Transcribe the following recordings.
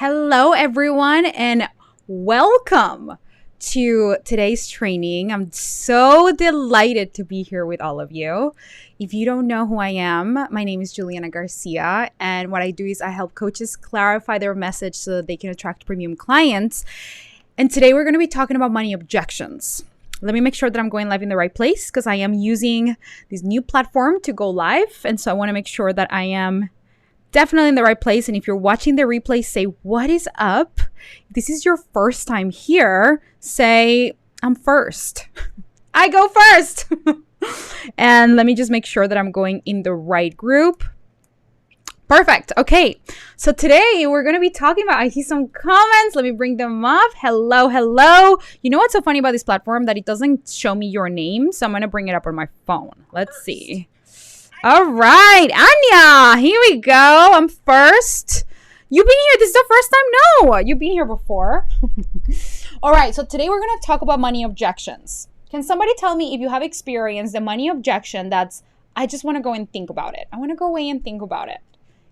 Hello, everyone, and welcome to today's training. I'm so delighted to be here with all of you. If you don't know who I am, my name is Juliana Garcia, and what I do is I help coaches clarify their message so that they can attract premium clients. And today we're going to be talking about money objections. Let me make sure that I'm going live in the right place because I am using this new platform to go live. And so I want to make sure that I am definitely in the right place. And if you're watching the replay, say, what is up? If this is your first time here, say, I'm first. I go first. And let me just make sure that I'm going in the right group. Perfect. Okay. So today we're going to be talking about, I see some comments. Let me bring them up. Hello, hello. You know what's so funny about this platform? That it doesn't show me your name. So I'm going to bring it up on my phone. Let's see. All right, Anya, here we go. I'm first. You've been here. This is the first time? No, you've been here before. All right, so today we're going to talk about money objections. Can somebody tell me if you have experienced the money objection that's, I just want to go and think about it. I want to go away and think about it.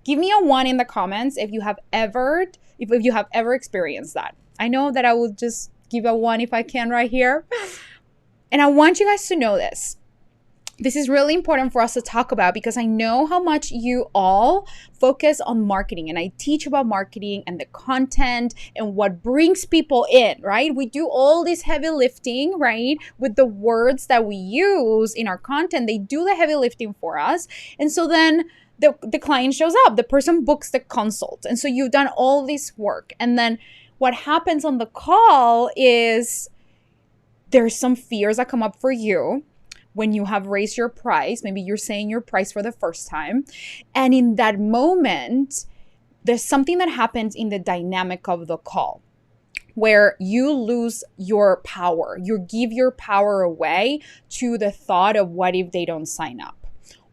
Give me a 1 in the comments if you have ever experienced that. I know that I will just give a 1 if I can right here. And I want you guys to know this. This is really important for us to talk about because I know how much you all focus on marketing, and I teach about marketing and the content and what brings people in, right? We do all this heavy lifting, right? With the words that we use in our content, they do the heavy lifting for us. And so then the client shows up, the person books the consult. And so you've done all this work. And then what happens on the call is there's some fears that come up for you. When you have raised your price, maybe you're saying your price for the first time. And in that moment, there's something that happens in the dynamic of the call where you lose your power. You give your power away to the thought of what if they don't sign up?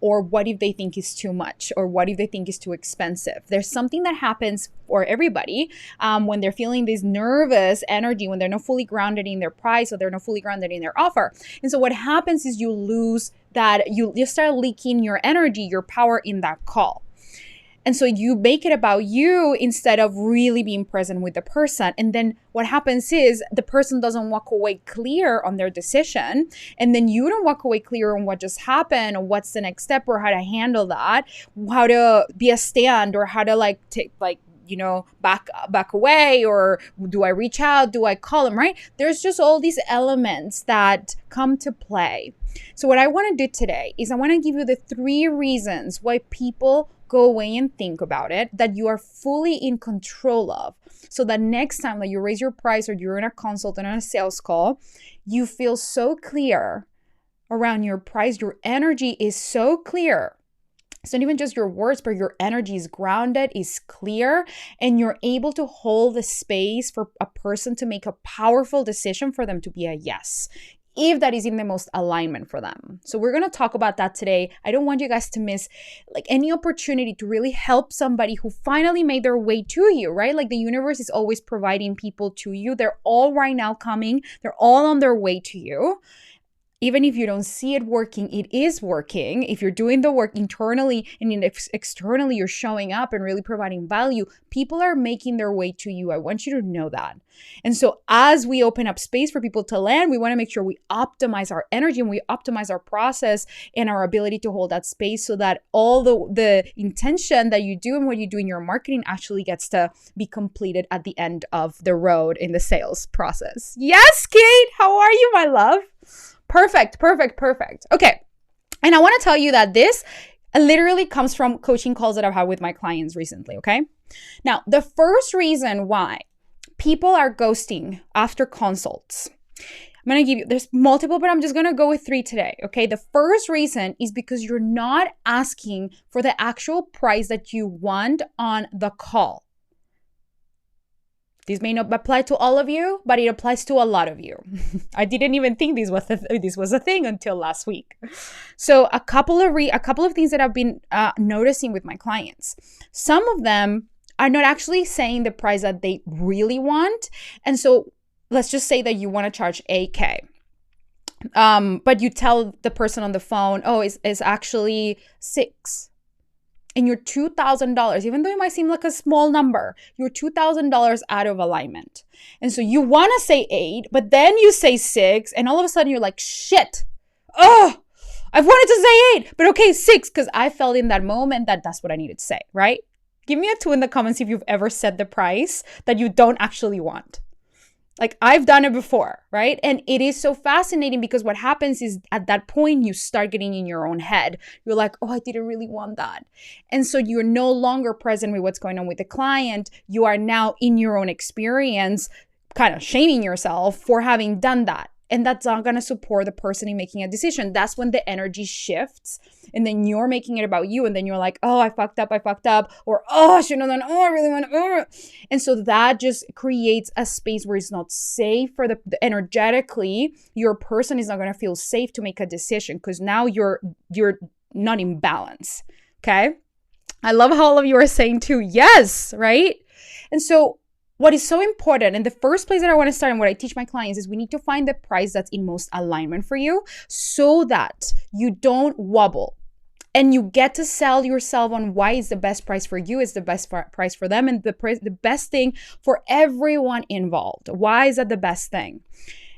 Or what if they think it's too much? Or what if they think it's too expensive? There's something that happens for everybody when they're feeling this nervous energy, when they're not fully grounded in their price or they're not fully grounded in their offer. And so what happens is you lose that, you start leaking your energy, your power in that call. And so you make it about you instead of really being present with the person. And then what happens is the person doesn't walk away clear on their decision. And then you don't walk away clear on what just happened or what's the next step or how to handle that, how to be a stand or how to back away, or do I reach out? Do I call them, right? There's just all these elements that come to play. So what I want to do today is I want to give you the 3 reasons why people go away and think about it, that you are fully in control of. So that next time that you raise your price or you're in a consult and on a sales call, you feel so clear around your price. Your energy is so clear. It's not even just your words, but your energy is grounded, is clear, and you're able to hold the space for a person to make a powerful decision for them to be a yes, if that is in the most alignment for them. So we're going to talk about that today. I don't want you guys to miss any opportunity to really help somebody who finally made their way to you, right? Like the universe is always providing people to you. They're all right now coming. They're all on their way to you. Even if you don't see it working, it is working. If you're doing the work internally and externally, you're showing up and really providing value, people are making their way to you. I want you to know that. And so as we open up space for people to land, we want to make sure we optimize our energy and we optimize our process and our ability to hold that space so that all the intention that you do and what you do in your marketing actually gets to be completed at the end of the road in the sales process. Yes, Kate, how are you, my love? Perfect. Okay. And I want to tell you that this literally comes from coaching calls that I've had with my clients recently, okay? Now, the first reason why people are ghosting after consults, I'm going to give you, there's multiple, but I'm just going to go with 3 today, okay? The first reason is because you're not asking for the actual price that you want on the call. This may not apply to all of you, but it applies to a lot of you. I didn't even think this was a thing until last week. So a couple of things that I've been noticing with my clients. Some of them are not actually saying the price that they really want. And so let's just say that you want to charge $8,000. But you tell the person on the phone, oh, it's actually $6,000. and you're $2,000, even though it might seem like a small number, you're $2,000 out of alignment. And so you want to say 8, but then you say 6, and all of a sudden you're like, shit, oh, I've wanted to say 8, but okay, 6, because I felt in that moment that that's what I needed to say, right? Give me a 2 in the comments if you've ever said the price that you don't actually want. Like, I've done it before, right? And it is so fascinating because what happens is at that point, you start getting in your own head. You're like, oh, I didn't really want that. And so you're no longer present with what's going on with the client. You are now in your own experience, kind of shaming yourself for having done that. And that's not going to support the person in making a decision. That's when the energy shifts. And then you're making it about you. And then you're like, oh, I fucked up. Or, oh, I shouldn't have done, oh, I really want to. And so that just creates a space where it's not safe for the energetically, your person is not going to feel safe to make a decision because now you're not in balance. Okay. I love how all of you are saying too, yes, right? And so what is so important, and the first place that I want to start and what I teach my clients is we need to find the price that's in most alignment for you so that you don't wobble and you get to sell yourself on why is the best price for you, is the best price for them, and the best thing for everyone involved. Why is that the best thing?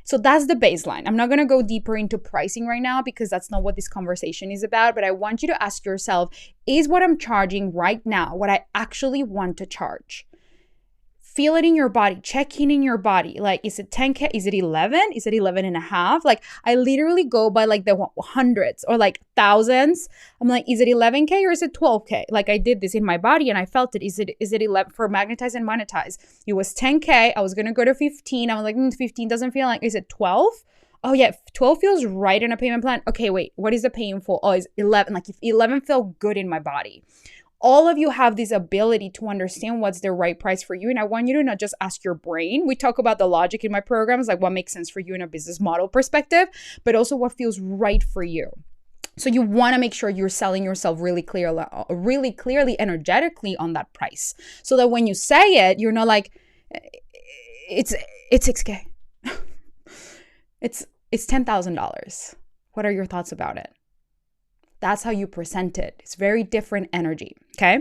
So that's the baseline. I'm not going to go deeper into pricing right now because that's not what this conversation is about, but I want you to ask yourself, is what I'm charging right now what I actually want to charge? Feel it in your body, check in your body. Like, is it 10K? Is it 11? Is it 11 and a half? Like, I literally go by like the hundreds or like thousands. I'm like, is it 11K or is it 12K? Like, I did this in my body and I felt it. Is it 11 for Magnetize and Monetize? It was 10K. I was going to go to 15. I was like, 15 doesn't feel like, is it 12? Oh yeah, 12 feels right in a payment plan. Okay, wait, what is the painful? Oh, it's 11. Like, if 11 felt good in my body. All of you have this ability to understand what's the right price for you. And I want you to not just ask your brain. We talk about the logic in my programs, like what makes sense for you in a business model perspective, but also what feels right for you. So you want to make sure you're selling yourself really clearly, energetically on that price. So that when you say it, you're not like, it's 6K. it's $10,000. What are your thoughts about it? That's how you present it. It's very different energy, okay?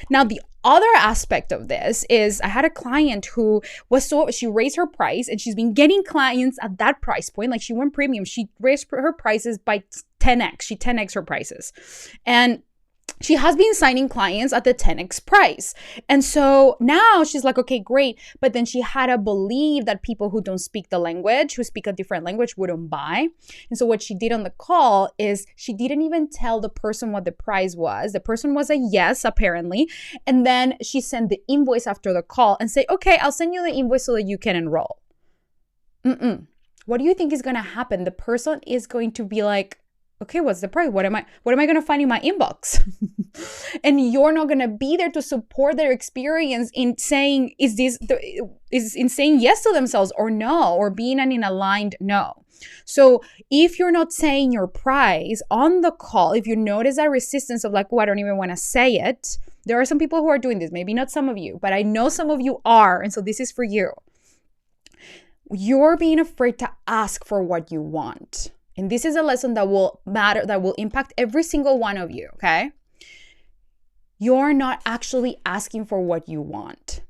Now, the other aspect of this is I had a client who she raised her price and she's been getting clients at that price point. Like, she went premium. She raised her prices by 10x. She 10x her prices. And she has been signing clients at the 10x price. And so now she's like, okay, great. But then she had to believe that people who don't speak the language, who speak a different language, wouldn't buy. And so what she did on the call is she didn't even tell the person what the price was. The person was a yes, apparently. And then she sent the invoice after the call and say, okay, I'll send you the invoice so that you can enroll. What do you think is going to happen? The person is going to be like, okay, what's the price? What am I going to find in my inbox? And you're not going to be there to support their experience in saying, is in saying yes to themselves or no, or being an aligned no. So if you're not saying your price on the call, if you notice that resistance of like, oh, I don't even want to say it. There are some people who are doing this, maybe not some of you, but I know some of you are. And so this is for you. You're being afraid to ask for what you want. And this is a lesson that will matter, that will impact every single one of you, okay? You're not actually asking for what you want.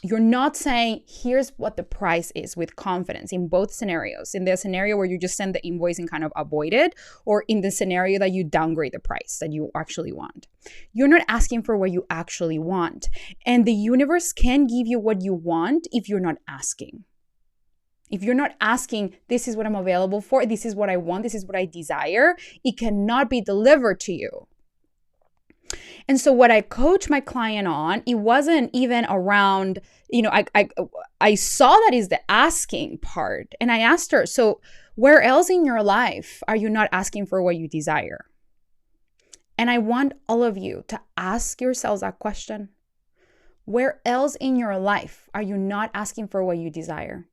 You're not saying, here's what the price is with confidence in both scenarios. In the scenario where you just send the invoice and kind of avoid it, or in the scenario that you downgrade the price that you actually want. You're not asking for what you actually want. And the universe can give you what you want if you're not asking. If you're not asking, this is what I'm available for, this is what I want, this is what I desire, it cannot be delivered to you. And so what I coach my client on, it wasn't even around, I saw that is the asking part. And I asked her, so where else in your life are you not asking for what you desire? And I want all of you to ask yourselves that question. Where else in your life are you not asking for what you desire?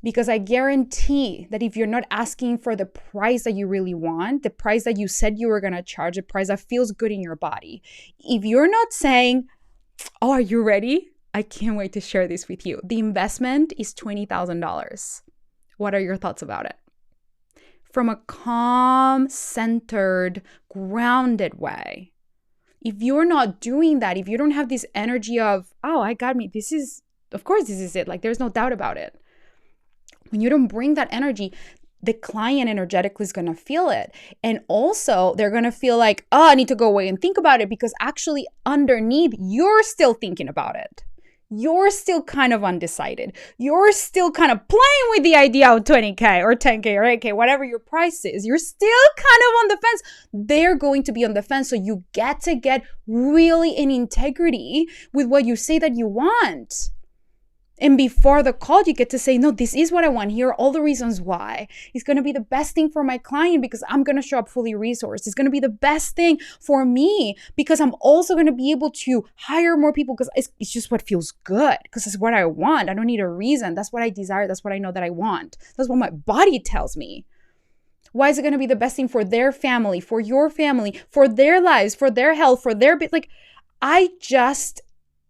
Because I guarantee that if you're not asking for the price that you really want, the price that you said you were going to charge, the price that feels good in your body, if you're not saying, oh, are you ready? I can't wait to share this with you. The investment is $20,000. What are your thoughts about it? From a calm, centered, grounded way, If you're not doing that, if you don't have this energy of, oh, I got me, of course this is it. Like, there's no doubt about it. When you don't bring that energy, the client energetically is going to feel it. And also they're going to feel like, oh, I need to go away and think about it, because actually underneath, you're still thinking about it. You're still kind of undecided. You're still kind of playing with the idea of 20K or 10K or 8K, whatever your price is. You're still kind of on the fence. They're going to be on the fence. So you get to get really in integrity with what you say that you want. And before the call, you get to say, no, this is what I want. Here are all the reasons why. It's going to be the best thing for my client because I'm going to show up fully resourced. It's going to be the best thing for me because I'm also going to be able to hire more people because it's just what feels good, because it's what I want. I don't need a reason. That's what I desire. That's what I know that I want. That's what my body tells me. Why is it going to be the best thing for their family, for your family, for their lives, for their health, for their like, I just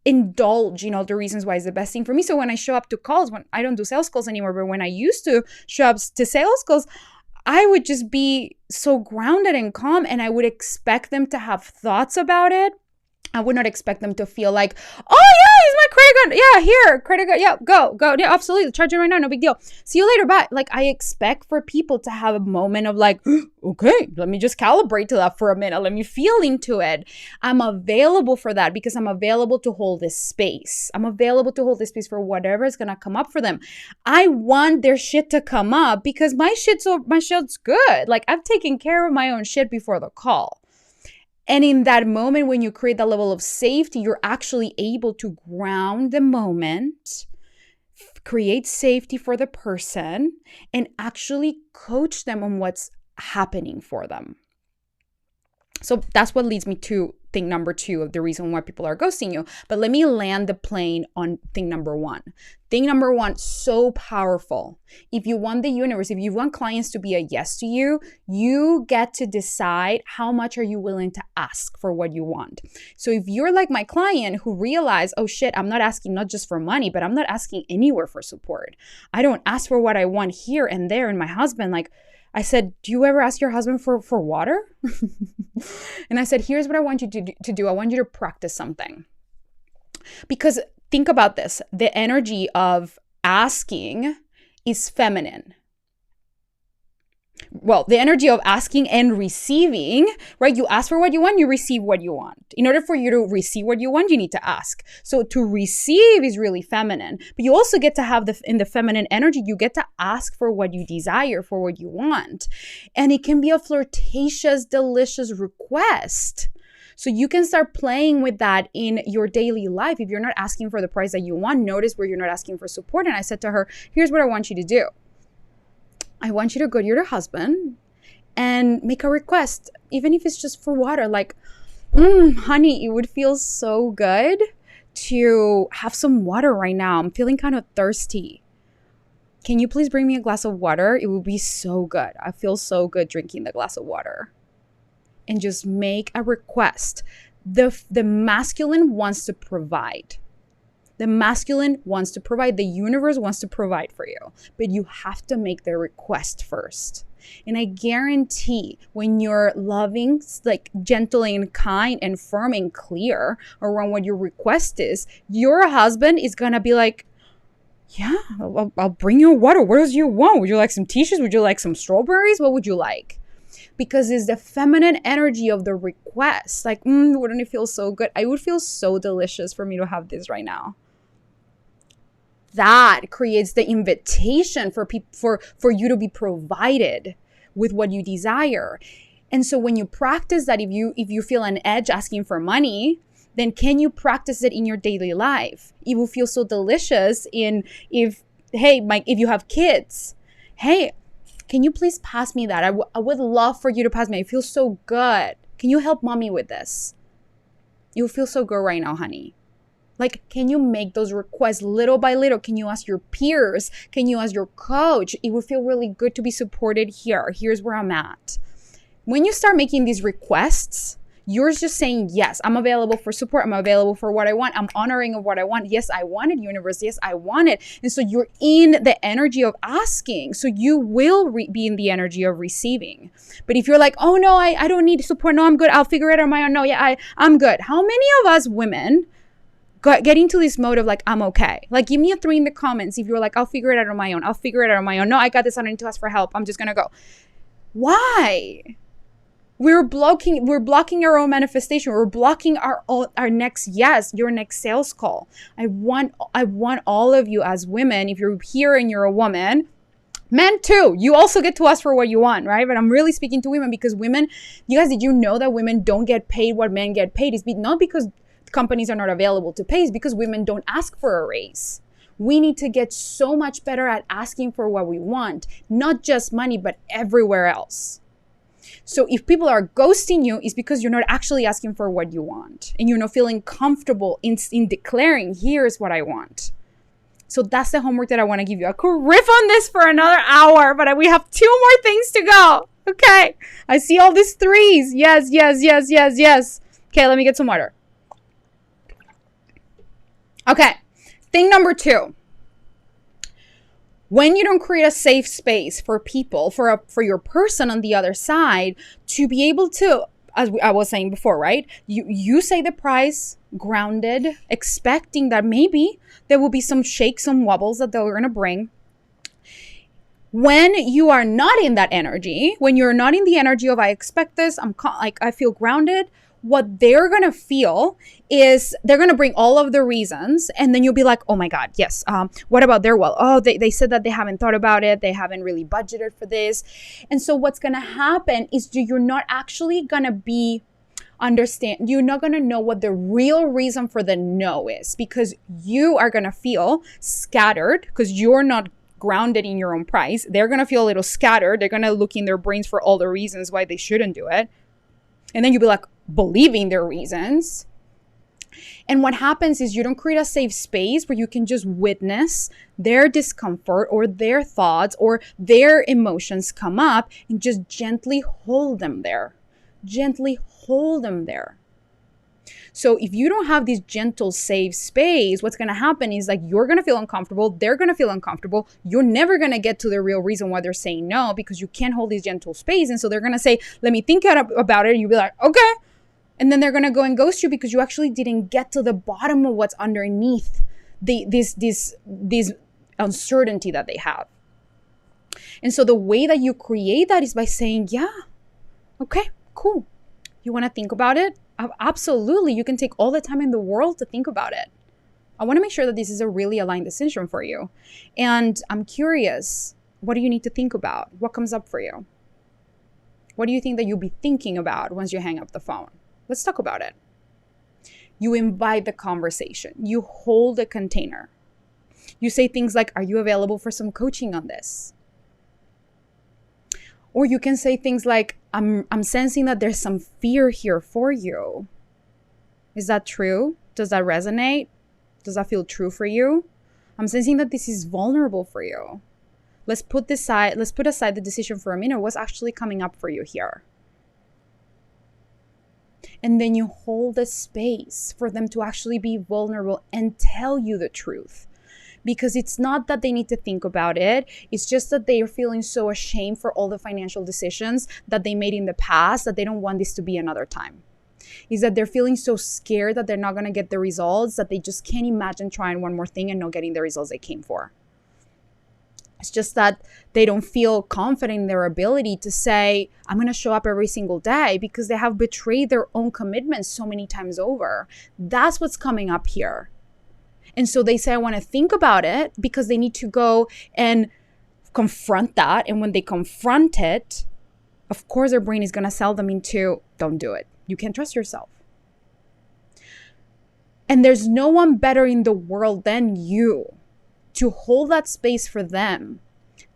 indulge in all the reasons why it's the best thing for me. So when I show up to calls, when I don't do sales calls anymore, but when I used to show up to sales calls, I would just be so grounded and calm, and I would expect them to have thoughts about it. I would not expect them to feel like, oh yeah, he's my credit card. Yeah, here, credit card. Yeah, go. Yeah, absolutely. Charge it right now. No big deal. See you later. Bye. Like, I expect for people to have a moment of like, okay, let me just calibrate to that for a minute. Let me feel into it. I'm available for that because I'm available to hold this space. I'm available to hold this space for whatever is going to come up for them. I want their shit to come up because my shit's good. Like, I've taken care of my own shit before the call. And in that moment, when you create that level of safety, you're actually able to ground the moment, create safety for the person, and actually coach them on what's happening for them. So that's what leads me to thing number 2 of the reason why people are ghosting you. But let me land the plane on thing number 1. Thing number 1, so powerful. If you want the universe, if you want clients to be a yes to you, you get to decide how much are you willing to ask for what you want. So if you're like my client who realized, oh shit, I'm not asking not just for money, but I'm not asking anywhere for support. I don't ask for what I want here and there. And my husband, like, I said, do you ever ask your husband for water? And I said, here's what I want you to do. I want you to practice something. Because think about this. The energy of asking is feminine. Well, the energy of asking and receiving, right? You ask for what you want, you receive what you want. In order for you to receive what you want, you need to ask. So to receive is really feminine, but you also get to have in the feminine energy, you get to ask for what you desire, for what you want. And it can be a flirtatious, delicious request. So you can start playing with that in your daily life. If you're not asking for the price that you want, notice where you're not asking for support. And I said to her, here's what I want you to do. I want you to go to your husband and make a request, even if it's just for water. Like, honey, it would feel so good to have some water right now. I'm feeling kind of thirsty. Can you please bring me a glass of water? It would be so good. I feel so good drinking the glass of water. And just make a request. The masculine wants to provide. The masculine wants to provide. The universe wants to provide for you. But you have to make the request first. And I guarantee when you're loving, like gentle and kind and firm and clear around what your request is, your husband is going to be like, yeah, I'll bring you water. What else do you want? Would you like some tissues? Would you like some strawberries? What would you like? Because it's the feminine energy of the request. Like, wouldn't it feel so good? It would feel so delicious for me to have this right now. That creates the invitation for you to be provided with what you desire. And so when you practice that, if you feel an edge asking for money, then can you practice it in your daily life? It will feel so delicious if you have kids. Hey, can you please pass me that? I would love for you to pass me. It feels so good. Can you help mommy with this? You'll feel so good right now, honey. Like, can you make those requests little by little? Can you ask your peers? Can you ask your coach? It would feel really good to be supported here. Here's where I'm at. When you start making these requests, You're just saying, yes, I'm available for support. I'm available for what I want. I'm honoring of what I want. Yes, I want it, universe. Yes, I want it. And so you're in the energy of asking. So you will be in the energy of receiving. But if you're like, oh no, I don't need support. No, I'm good. I'll figure it out on my own. No, yeah, I'm good. How many of us women get into this mode of like, I'm okay? Like, give me a 3 in the comments if you're like, I'll figure it out on my own. I'll figure it out on my own. No, I got this. I don't need to ask for help. I'm just going to go. Why? We're blocking our own manifestation. We're blocking our next yes, your next sales call. I want all of you as women, if you're here and you're a woman, men too, you also get to ask for what you want, right? But I'm really speaking to women because women, you guys, did you know that women don't get paid what men get paid? It's not because companies are not available to pay, it's because women don't ask for a raise. We need to get so much better at asking for what we want, not just money, but everywhere else. So if people are ghosting you, it's because you're not actually asking for what you want and you're not feeling comfortable in declaring, here's what I want. So that's the homework that I want to give you. I could riff on this for another hour, but we have 2 more things to go. Okay. I see all these 3s. Yes, yes, yes, yes, yes. Okay, let me get some water. Okay. Thing number 2. When you don't create a safe space for people, for your person on the other side to be able to, as I was saying before, right? You say the price, grounded, expecting that maybe there will be some shakes, some wobbles that they're going to bring. When you are not in that energy, when you're not in the energy of I expect this, I feel grounded, what they're going to feel is they're going to bring all of the reasons. And then you'll be like, oh my God, yes. What about their well? Oh, they said that they haven't thought about it. They haven't really budgeted for this. And so what's going to happen is you're not actually going to you're not going to know what the real reason for the no is, because you are going to feel scattered because you're not grounded in your own price. They're going to feel a little scattered. They're going to look in their brains for all the reasons why they shouldn't do it. And then you'll be like, believing their reasons. And what happens is you don't create a safe space where you can just witness their discomfort or their thoughts or their emotions come up and just gently hold them there. Gently hold them there. So if you don't have this gentle, safe space, what's going to happen is like you're going to feel uncomfortable. They're going to feel uncomfortable. You're never going to get to the real reason why they're saying no because you can't hold this gentle space. And so they're going to say, let me think about it. And you'll be like, okay. And then they're going to go and ghost you because you actually didn't get to the bottom of what's underneath this uncertainty that they have. And so the way that you create that is by saying, yeah, okay, cool. You want to think about it? Absolutely. You can take all the time in the world to think about it. I want to make sure that this is a really aligned decision for you. And I'm curious, what do you need to think about? What comes up for you? What do you think that you'll be thinking about once you hang up the phone? Let's talk about it. You invite the conversation. You hold a container. You say things like, are you available for some coaching on this? Or you can say things like, I'm sensing that there's some fear here for you. Is that true? Does that resonate? Does that feel true for you? I'm sensing that this is vulnerable for you. Let's put aside the decision for a minute. What's actually coming up for you here? And then you hold a space for them to actually be vulnerable and tell you the truth. Because it's not that they need to think about it. It's just that they are feeling so ashamed for all the financial decisions that they made in the past that they don't want this to be another time. Is that they're feeling so scared that they're not going to get the results that they just can't imagine trying one more thing and not getting the results they came for. It's just that they don't feel confident in their ability to say, I'm going to show up every single day because they have betrayed their own commitments so many times over. That's what's coming up here. And so they say, I want to think about it because they need to go and confront that. And when they confront it, of course, their brain is going to sell them into, don't do it. You can't trust yourself. And there's no one better in the world than you to hold that space for them,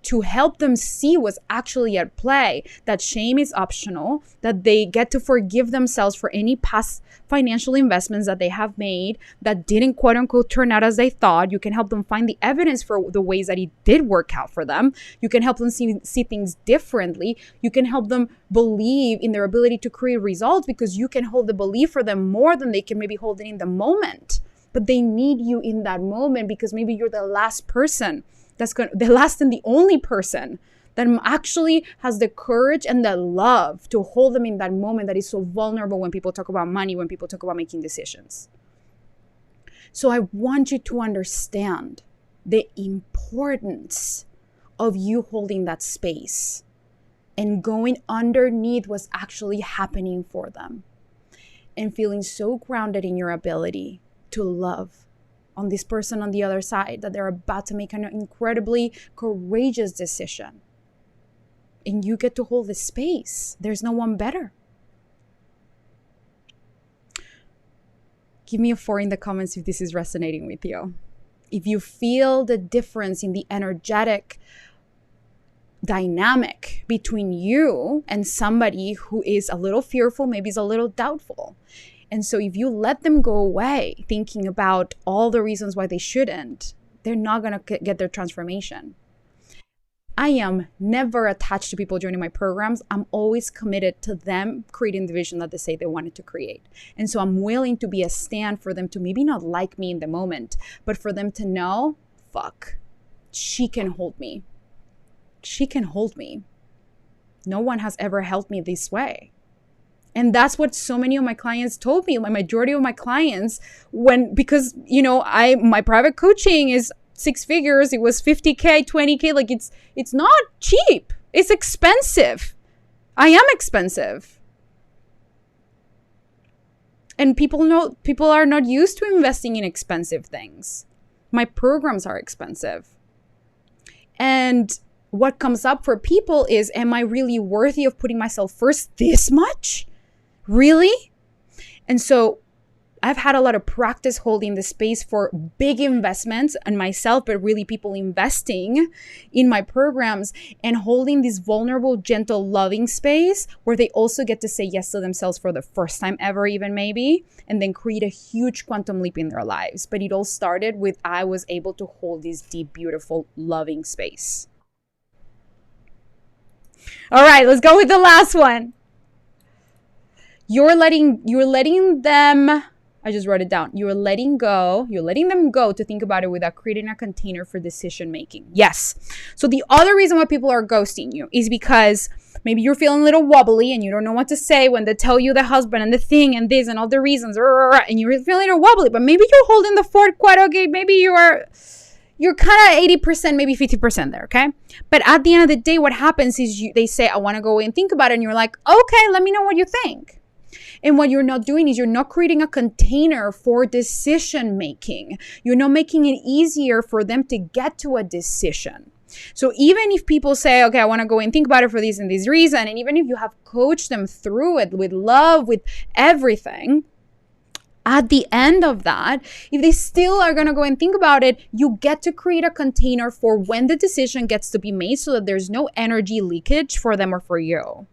to help them see what's actually at play, that shame is optional, that they get to forgive themselves for any past financial investments that they have made that didn't quote unquote turn out as they thought. You can help them find the evidence for the ways that it did work out for them. You can help them see things differently. You can help them believe in their ability to create results, because you can hold the belief for them more than they can maybe hold it in the moment. But they need you in that moment, because maybe you're the last person the last and the only person that actually has the courage and the love to hold them in that moment that is so vulnerable when people talk about money, when people talk about making decisions. So I want you to understand the importance of you holding that space and going underneath what's actually happening for them, and feeling so grounded in your ability to love on this person on the other side, that they're about to make an incredibly courageous decision. And you get to hold the space. There's no one better. Give me a 4 in the comments if this is resonating with you. If you feel the difference in the energetic dynamic between you and somebody who is a little fearful, maybe is a little doubtful. And so if you let them go away thinking about all the reasons why they shouldn't, they're not going to get their transformation. I am never attached to people joining my programs. I'm always committed to them creating the vision that they say they wanted to create. And so I'm willing to be a stand for them to maybe not like me in the moment, but for them to know, fuck, she can hold me. She can hold me. No one has ever held me this way. And that's what so many of my clients told me, my majority of my clients, because my private coaching is 6 figures. It was 50K, 20K. Like it's not cheap. It's expensive. I am expensive. And people are not used to investing in expensive things. My programs are expensive. And what comes up for people is, am I really worthy of putting myself first this much? Really? And so I've had a lot of practice holding the space for big investments and myself, but really people investing in my programs and holding this vulnerable, gentle, loving space where they also get to say yes to themselves for the first time ever, even maybe, and then create a huge quantum leap in their lives. But it all started with I was able to hold this deep, beautiful, loving space. All right, let's go with the last one. You're letting them, I just wrote it down. You're letting them go to think about it without creating a container for decision making. Yes. So the other reason why people are ghosting you is because maybe you're feeling a little wobbly and you don't know what to say when they tell you the husband and the thing and this and all the reasons, and you're feeling a little wobbly, but maybe you're holding the fort quite okay. Maybe you're kind of 80%, maybe 50% there, okay? But at the end of the day, what happens is they say, I want to go away and think about it. And you're like, okay, let me know what you think. And what you're not doing is you're not creating a container for decision making. You're not making it easier for them to get to a decision. So even if people say, okay, I want to go and think about it for this and this reason, and even if you have coached them through it with love, with everything, at the end of that, if they still are going to go and think about it, you get to create a container for when the decision gets to be made so that there's no energy leakage for them or for you.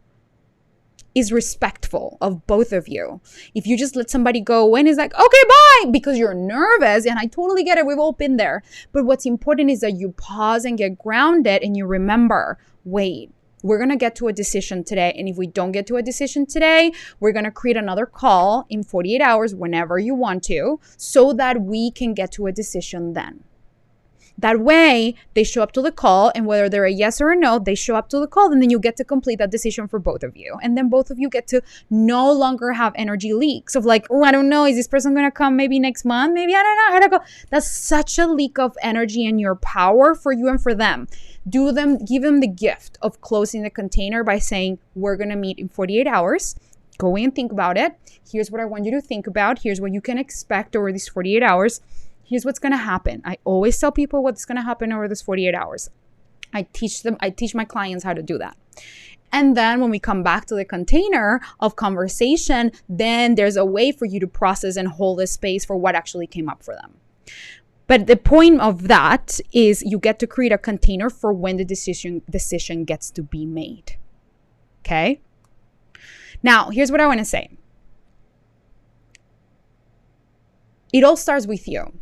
Is respectful of both of you. If you just let somebody go and it's like, okay, bye, because you're nervous, and I totally get it, we've all been there. But what's important is that you pause and get grounded and you remember, wait, we're going to get to a decision today. And if we don't get to a decision today, we're going to create another call in 48 hours whenever you want to, so that we can get to a decision then. That way, they show up to the call, and whether they're a yes or a no, they show up to the call, and then you get to complete that decision for both of you. And then both of you get to no longer have energy leaks of like, oh, I don't know, is this person going to come maybe next month? Maybe, I don't know how to go. That's such a leak of energy and your power for you and for them. Give them the gift of closing the container by saying, we're going to meet in 48 hours. Go away and think about it. Here's what I want you to think about. Here's what you can expect over these 48 hours. Here's what's going to happen. I always tell people what's going to happen over this 48 hours. I teach my clients how to do that. And then when we come back to the container of conversation, then there's a way for you to process and hold a space for what actually came up for them. But the point of that is you get to create a container for when the decision gets to be made. Okay? Now, here's what I want to say. It all starts with you.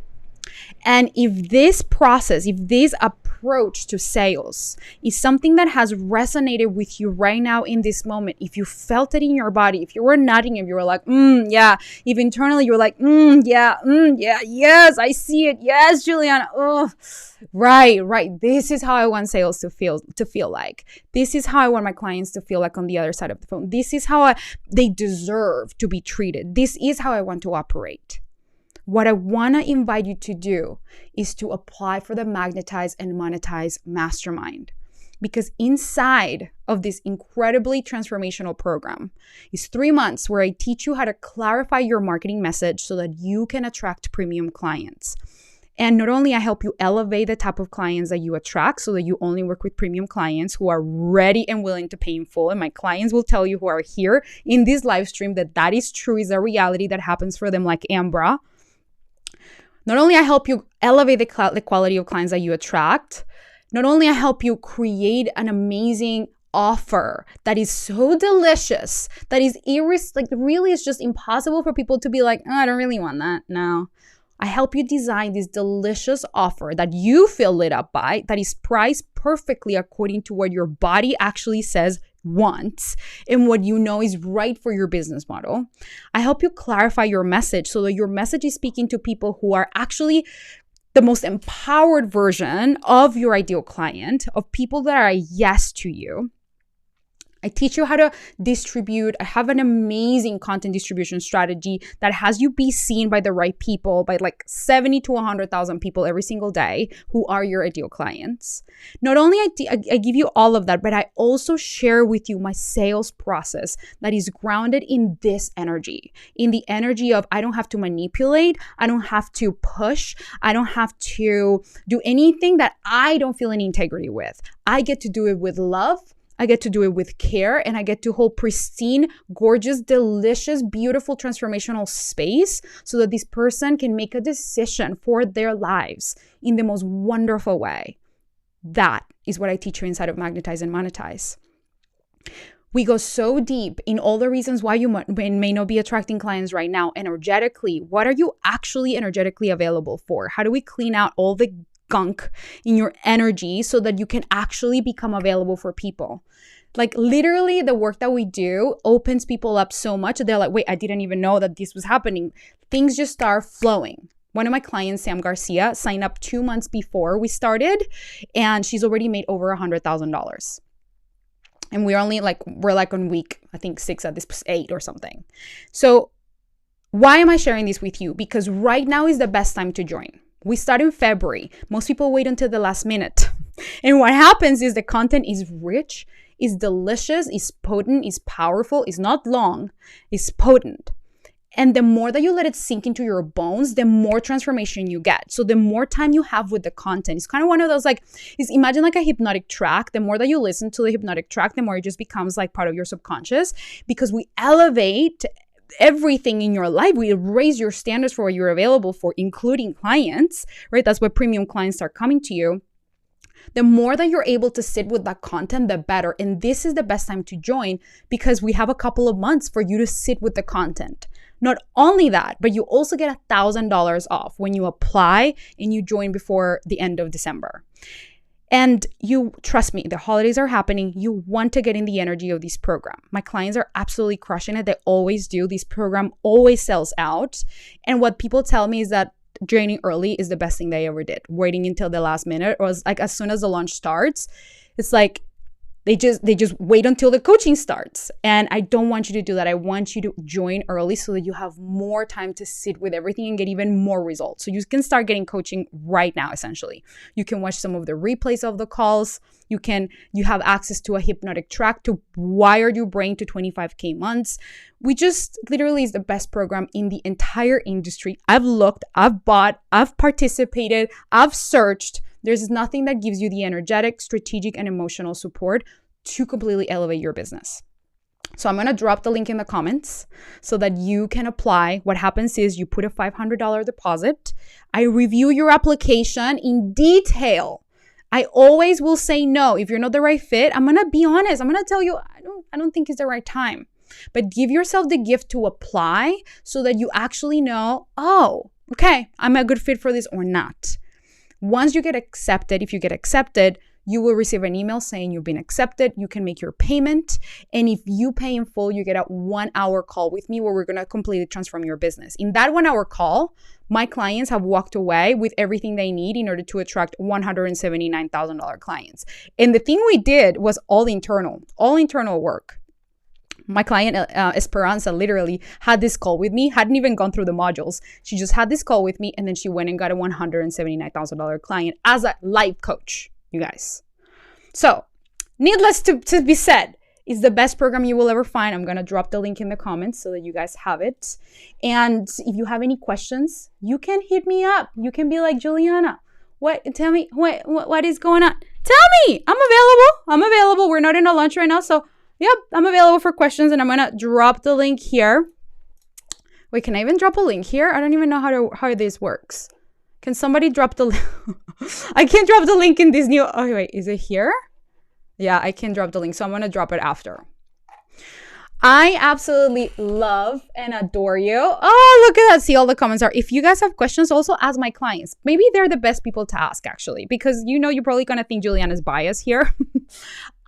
And if this process, if this approach to sales is something that has resonated with you right now in this moment, if you felt it in your body, if you were nodding, if you were like, yeah, if internally you're like, yeah, yes, I see it. Yes, Juliana. Oh, right. This is how I want sales to feel like. This is how I want my clients to feel like on the other side of the phone. This is how they deserve to be treated. This is how I want to operate. What I want to invite you to do is to apply for the Magnetize and Monetize Mastermind. Because inside of this incredibly transformational program is 3 months where I teach you how to clarify your marketing message so that you can attract premium clients. And not only I help you elevate the type of clients that you attract so that you only work with premium clients who are ready and willing to pay in full. And my clients will tell you who are here in this live stream that is true, is a reality that happens for them, like Ambra. Not only I help you elevate the quality of clients that you attract, not only I help you create an amazing offer that is so delicious, that is really is just impossible for people to be like, oh, I don't really want that. No. I help you design this delicious offer that you feel lit up by, that is priced perfectly according to what your body actually says wants and what you know is right for your business model. I help you clarify your message so that your message is speaking to people who are actually the most empowered version of your ideal client, of people that are a yes to you. I teach you how to distribute. I have an amazing content distribution strategy that has you be seen by the right people, by like 70 to 100,000 people every single day who are your ideal clients. Not only I give you all of that, but I also share with you my sales process that is grounded in this energy, in the energy of I don't have to manipulate, I don't have to push, I don't have to do anything that I don't feel any integrity with. I get to do it with love. I get to do it with care, and I get to hold pristine, gorgeous, delicious, beautiful, transformational space so that this person can make a decision for their lives in the most wonderful way. That is what I teach you inside of Magnetize and Monetize. We go so deep in all the reasons why you may not be attracting clients right now energetically. What are you actually energetically available for? How do we clean out all the gunk in your energy so that you can actually become available for people? Like literally the work that we do opens people up so much. They're like, wait, I didn't even know that this was happening. Things just start flowing. One of my clients, Sam Garcia, signed up 2 months before we started, and she's already made over $100,000. And we're on week, I think 6 at this 8 or something. So why am I sharing this with you? Because right now is the best time to join. We start in February. Most people wait until the last minute. And what happens is the content is rich, is delicious, is potent, is powerful, is not long, is potent. And the more that you let it sink into your bones, the more transformation you get. So the more time you have with the content, it's kind of one of those imagine like a hypnotic track. The more that you listen to the hypnotic track, the more it just becomes like part of your subconscious, because we elevate everything in your life. We raise your standards for what you're available for, including clients, right? That's why premium clients are coming to you. The more that you're able to sit with that content, the better. And this is the best time to join because we have a couple of months for you to sit with the content. Not only that, but you also get $1,000 off when you apply and you join before the end of December. And you trust me, the holidays are happening. You want to get in the energy of this program. My clients are absolutely crushing it. They always do. This program always sells out. And what people tell me is that joining early is the best thing they ever did. Waiting until the last minute, or like as soon as the launch starts, it's like they just wait until the coaching starts. And I don't want you to do that. I want you to join early so that you have more time to sit with everything and get even more results. So you can start getting coaching right now, essentially. You can watch some of the replays of the calls. You have access to a hypnotic track to wire your brain to 25K months. We just literally is the best program in the entire industry. I've looked, I've bought, I've participated, I've searched. There's nothing that gives you the energetic, strategic, and emotional support to completely elevate your business. So I'm going to drop the link in the comments so that you can apply. What happens is you put a $500 deposit. I review your application in detail. I always will say no. If you're not the right fit, I'm going to be honest. I'm going to tell you, I don't think it's the right time. But give yourself the gift to apply so that you actually know, oh, okay, I'm a good fit for this or not. Once you get accepted, if you get accepted, you will receive an email saying you've been accepted. You can make your payment. And if you pay in full, you get a 1 hour call with me where we're going to completely transform your business. In that 1 hour call, my clients have walked away with everything they need in order to attract $179,000 clients. And the thing we did was all internal work. My client, Esperanza, literally had this call with me, hadn't even gone through the modules. She just had this call with me, and then she went and got a $179,000 client as a life coach, you guys. So, needless to be said, it's the best program you will ever find. I'm going to drop the link in the comments so that you guys have it. And if you have any questions, you can hit me up. You can be like, Juliana, tell me, what is going on? Tell me, I'm available. We're not in a lunch right now, so yep, I'm available for questions, and I'm going to drop the link here. Wait, can I even drop a link here? I don't even know how this works. Can somebody drop the link? I can't drop the link in this new... Oh, wait, is it here? Yeah, I can drop the link, so I'm going to drop it after. I absolutely love and adore you. Oh, look at that. See, all the comments are. If you guys have questions, also ask my clients. Maybe they're the best people to ask, actually, because you're probably going to think Juliana's biased here.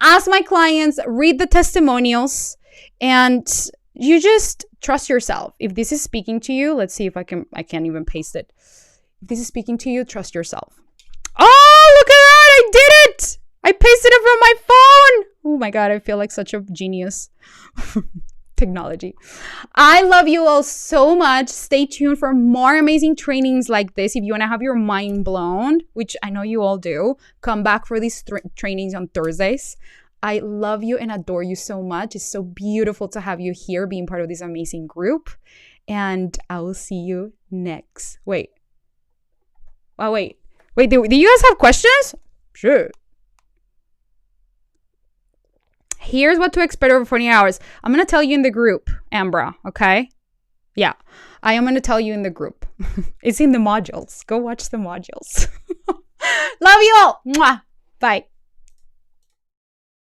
Ask my clients, read the testimonials, and you just trust yourself. If this is speaking to you, let's see if I can't even paste it. If this is speaking to you, trust yourself. Oh, look at that. I did it. I pasted it from my phone. Oh my God, I feel like such a genius. Technology. I love you all so much. Stay tuned for more amazing trainings like this. If you want to have your mind blown, which I know you all do, come back for these trainings on Thursdays. I love you and adore you so much. It's so beautiful to have you here being part of this amazing group. And I will see you next. Wait. Do you guys have questions? Sure. Here's what to expect over 48 hours. I'm going to tell you in the group, Ambra, okay? Yeah, I am going to tell you in the group. It's in the modules. Go watch the modules. Love you all. Mwah. Bye.